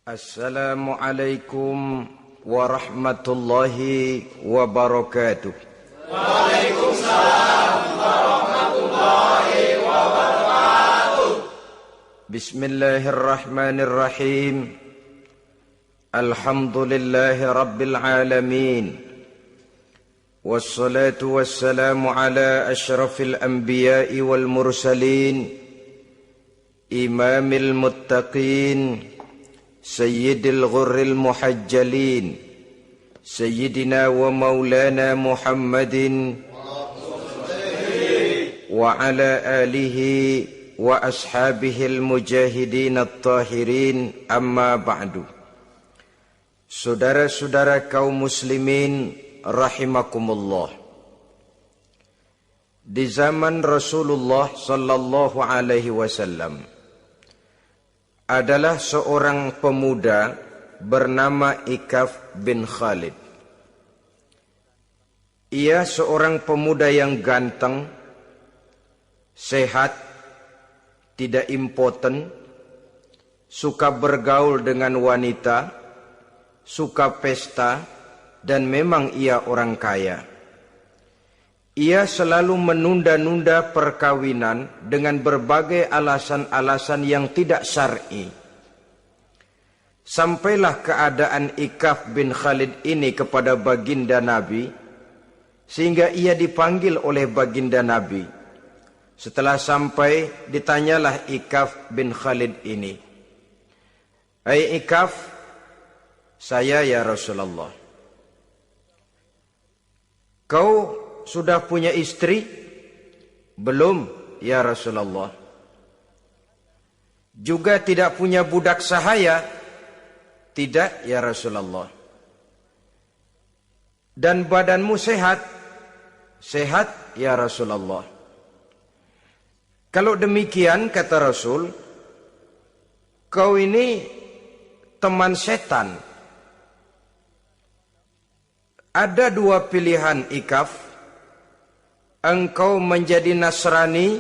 Assalamualaikum warahmatullahi wabarakatuh. Waalaikumsalam warahmatullahi wabarakatuh. Bismillahirrahmanirrahim. Alhamdulillahi rabbil alamin. Wassalatu wassalamu ala asyrafil anbiya'i wal mursalin, imamil muttaqin, sayyidil ghurril muhajjalin, sayyidina wa maulana Muhammadin wa ala alihi wa ashabihil mujahidin at-tahirin, amma ba'du. Saudara-saudara kaum muslimin rahimakumullah, di zaman Rasulullah sallallahu alaihi wasallam adalah seorang pemuda bernama Ikaf bin Khalid. Ia seorang pemuda yang ganteng, sehat, tidak impoten, suka bergaul dengan wanita, suka pesta, dan memang ia orang kaya. Ia selalu menunda-nunda perkawinan dengan berbagai alasan-alasan yang tidak syar'i. Sampailah keadaan Ikaf bin Khalid ini kepada baginda Nabi, sehingga ia dipanggil oleh baginda Nabi. Setelah sampai, ditanyalah Ikaf bin Khalid ini, "Hai Ikaf, saya ya Rasulullah. Kau sudah punya istri?" "Belum ya Rasulullah." "Juga tidak punya budak sahaya?" "Tidak ya Rasulullah." "Dan badanmu sehat?" "Sehat ya Rasulullah." "Kalau demikian," kata Rasul, "kau ini teman setan. Ada dua pilihan Ikaf. Engkau menjadi Nasrani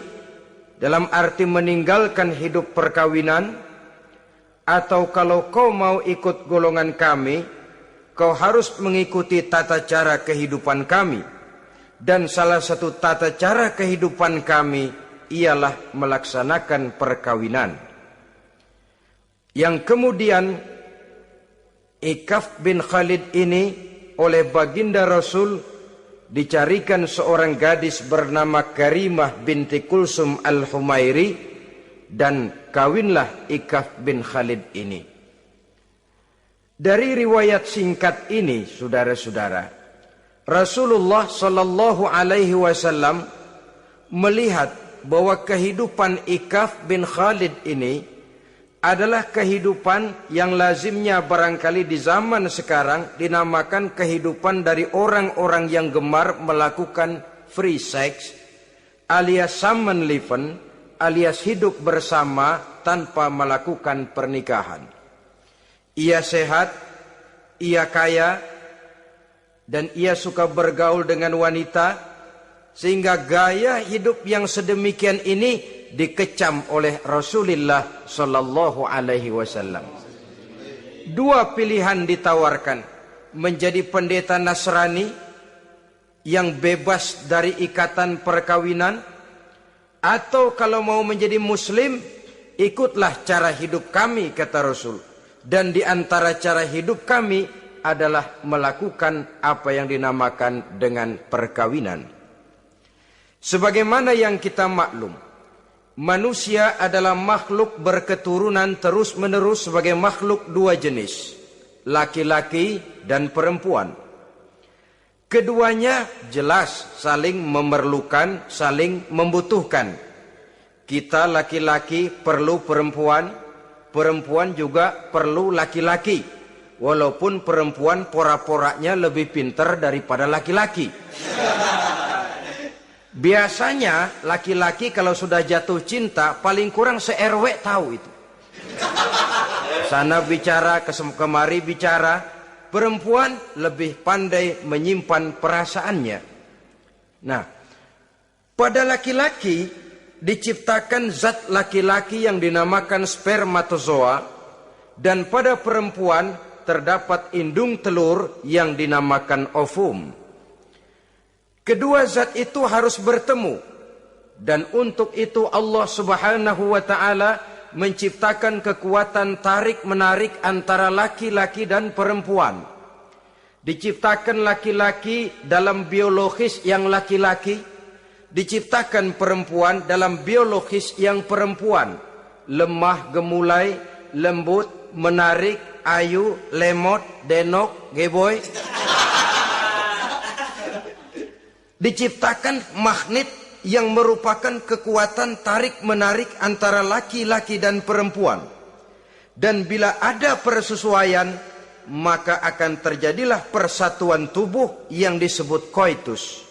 dalam arti meninggalkan hidup perkawinan, atau kalau kau mau ikut golongan kami, kau harus mengikuti tata cara kehidupan kami. Dan salah satu tata cara kehidupan kami ialah melaksanakan perkawinan." Yang kemudian Ikaf bin Khalid ini oleh baginda Rasul dicarikan seorang gadis bernama Karimah binti Kulsum al-Humairi, dan kawinlah Ikaf bin Khalid ini. Dari riwayat singkat ini, saudara-saudara, Rasulullah sallallahu alaihi wasallam melihat bahwa kehidupan Ikaf bin Khalid ini adalah kehidupan yang lazimnya barangkali di zaman sekarang dinamakan kehidupan dari orang-orang yang gemar melakukan free sex, alias samenleven, alias hidup bersama tanpa melakukan pernikahan. Ia sehat, ia kaya, dan ia suka bergaul dengan wanita, sehingga gaya hidup yang sedemikian ini dikecam oleh Rasulullah sallallahu alaihi wasallam. Dua pilihan ditawarkan: menjadi pendeta Nasrani yang bebas dari ikatan perkawinan, atau kalau mau menjadi muslim, ikutlah cara hidup kami, kata Rasul. Dan di antara cara hidup kami adalah melakukan apa yang dinamakan dengan perkawinan. Sebagaimana yang kita maklum, manusia adalah makhluk berketurunan terus-menerus sebagai makhluk dua jenis, laki-laki dan perempuan. Keduanya jelas saling memerlukan, saling membutuhkan. Kita laki-laki perlu perempuan, perempuan juga perlu laki-laki. Walaupun perempuan pora-poranya lebih pintar daripada laki-laki. Biasanya laki-laki kalau sudah jatuh cinta paling kurang se-RW tahu itu. Sana bicara, kemari bicara. Perempuan lebih pandai menyimpan perasaannya. Nah, pada laki-laki diciptakan zat laki-laki yang dinamakan spermatozoa Dan pada perempuan terdapat indung telur yang dinamakan ovum. Kedua zat itu harus bertemu. Dan untuk itu Allah Subhanahu wa ta'ala menciptakan kekuatan tarik-menarik antara laki-laki dan perempuan. Diciptakan laki-laki dalam biologis yang laki-laki, diciptakan perempuan dalam biologis yang perempuan. Lemah, gemulai, lembut, menarik, ayu, lemot, denok, geboy. Diciptakan magnet yang merupakan kekuatan tarik-menarik antara laki-laki dan perempuan. Dan bila ada persesuaian, maka akan terjadilah persatuan tubuh yang disebut koitus.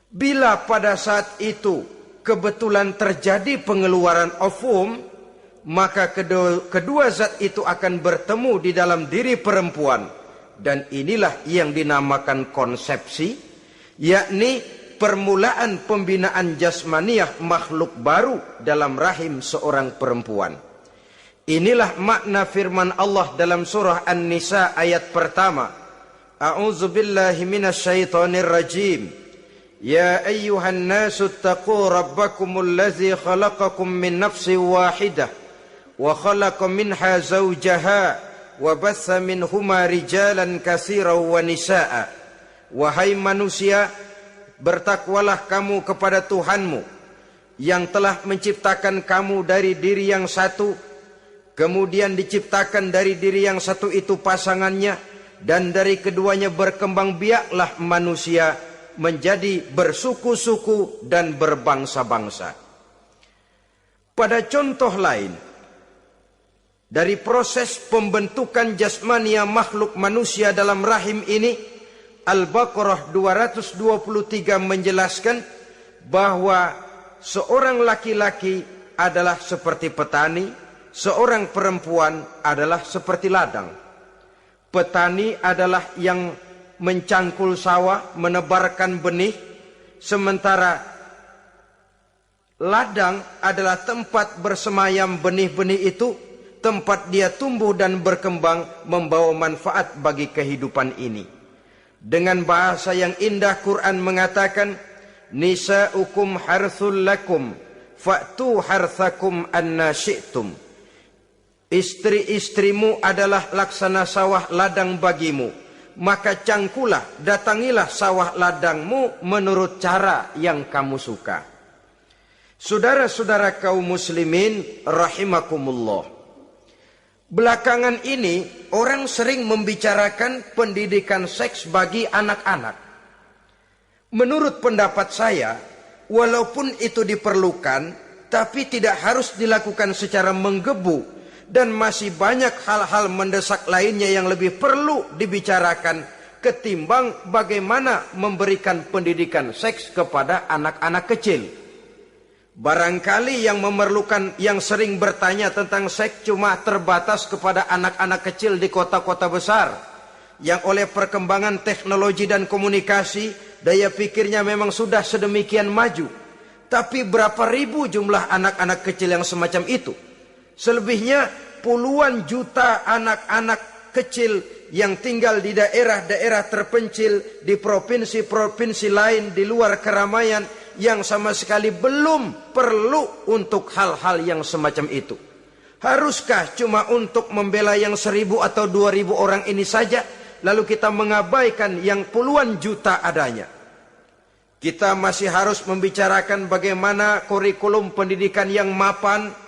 Bila pada saat itu kebetulan terjadi pengeluaran ovum, maka kedua zat itu akan bertemu di dalam diri perempuan. Dan inilah yang dinamakan konsepsi, yakni permulaan pembinaan jasmaniah makhluk baru dalam rahim seorang perempuan. Inilah makna firman Allah dalam surah An-Nisa ayat pertama. A'udzubillahi minasyaitonir rajim. Ya ayyuhan nasu taqu rabbakumul ladzi khalaqakum min nafsin wahidah wa khalaqa minha zawjaha wa batha minhuma rijalan katsiran wa nisaa. Wahai manusia, bertakwalah kamu kepada Tuhanmu yang telah menciptakan kamu dari diri yang satu, kemudian diciptakan dari diri yang satu itu pasangannya, dan dari keduanya berkembang biaklah manusia menjadi bersuku-suku dan berbangsa-bangsa. Pada contoh lain, dari proses pembentukan jasmania makhluk manusia dalam rahim ini, Al-Baqarah 223 menjelaskan bahwa seorang laki-laki adalah seperti petani, seorang perempuan adalah seperti ladang. Petani adalah yang mencangkul sawah, menebarkan benih, sementara ladang adalah tempat bersemayam benih-benih itu, tempat dia tumbuh dan berkembang membawa manfaat bagi kehidupan ini. Dengan bahasa yang indah Quran mengatakan, nisa'ukum harthul lakum fa'tu harthakum anna syi'tum. Istri-istrimu adalah laksana sawah ladang bagimu, maka cangkulah, datangilah sawah ladangmu menurut cara yang kamu suka. Saudara-saudara kaum muslimin rahimakumullah, belakangan ini orang sering membicarakan pendidikan seks bagi anak-anak. Menurut pendapat saya, walaupun itu diperlukan, tapi tidak harus dilakukan secara menggebu. Dan masih banyak hal-hal mendesak lainnya yang lebih perlu dibicarakan ketimbang bagaimana memberikan pendidikan seks kepada anak-anak kecil. Barangkali yang memerlukan, yang sering bertanya tentang seks cuma terbatas kepada anak-anak kecil di kota-kota besar, yang oleh perkembangan teknologi dan komunikasi, daya pikirnya memang sudah sedemikian maju. Tapi berapa ribu jumlah anak-anak kecil yang semacam itu? Selebihnya puluhan juta anak-anak kecil yang tinggal di daerah-daerah terpencil, di provinsi-provinsi lain, di luar keramaian, yang sama sekali belum perlu untuk hal-hal yang semacam itu. Haruskah cuma untuk membela yang 1.000 atau 2.000 orang ini saja, lalu kita mengabaikan yang puluhan juta adanya? Kita masih harus membicarakan bagaimana kurikulum pendidikan yang mapan.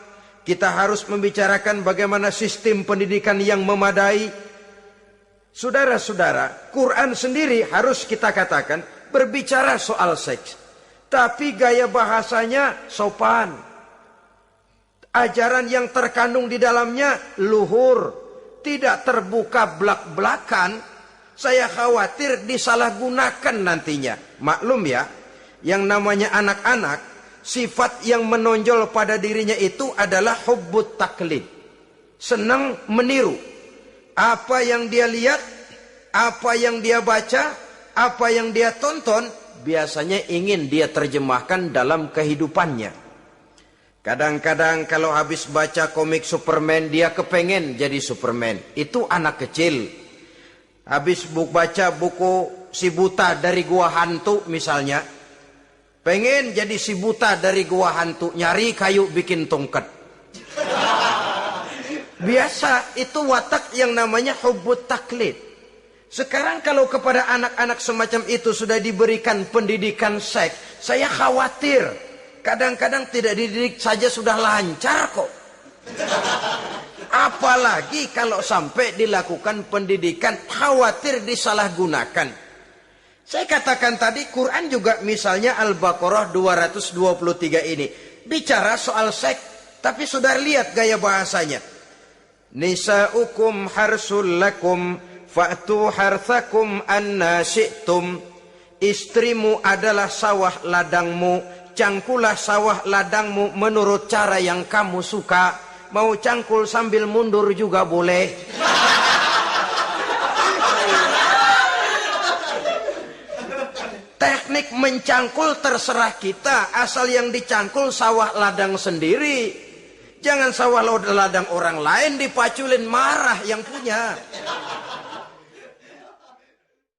Kita harus membicarakan bagaimana sistem pendidikan yang memadai. Saudara-saudara, Quran sendiri harus kita katakan berbicara soal seks, tapi gaya bahasanya sopan. Ajaran yang terkandung di dalamnya luhur, tidak terbuka belak-belakan. Saya khawatir disalahgunakan nantinya. Maklum ya, yang namanya anak-anak, sifat yang menonjol pada dirinya itu adalah hubbut taklid. Senang meniru. Apa yang dia lihat, apa yang dia baca, apa yang dia tonton, biasanya ingin dia terjemahkan dalam kehidupannya. Kadang-kadang kalau habis baca komik Superman, dia kepengen jadi Superman. Itu anak kecil. Habis baca buku Si Buta dari Gua Hantu misalnya, pengen jadi si buta dari gua hantu, nyari kayu bikin tongkat. Biasa, itu watak yang namanya hubbut taklid. Sekarang kalau kepada anak-anak semacam itu sudah diberikan pendidikan seks, saya khawatir. Kadang-kadang tidak dididik saja sudah lancar kok. Apalagi kalau sampai dilakukan pendidikan, khawatir disalahgunakan. Saya katakan tadi, Quran juga misalnya Al-Baqarah 223 ini. Bicara soal seks, tapi sudah lihat gaya bahasanya. Nisa'ukum harsul lakum fa'tu harthakum anna syi'tum. Istrimu adalah sawah ladangmu, cangkulah sawah ladangmu menurut cara yang kamu suka. Mau cangkul sambil mundur juga boleh. Teknik mencangkul terserah kita, asal yang dicangkul sawah ladang sendiri. Jangan sawah ladang orang lain dipaculin, marah yang punya.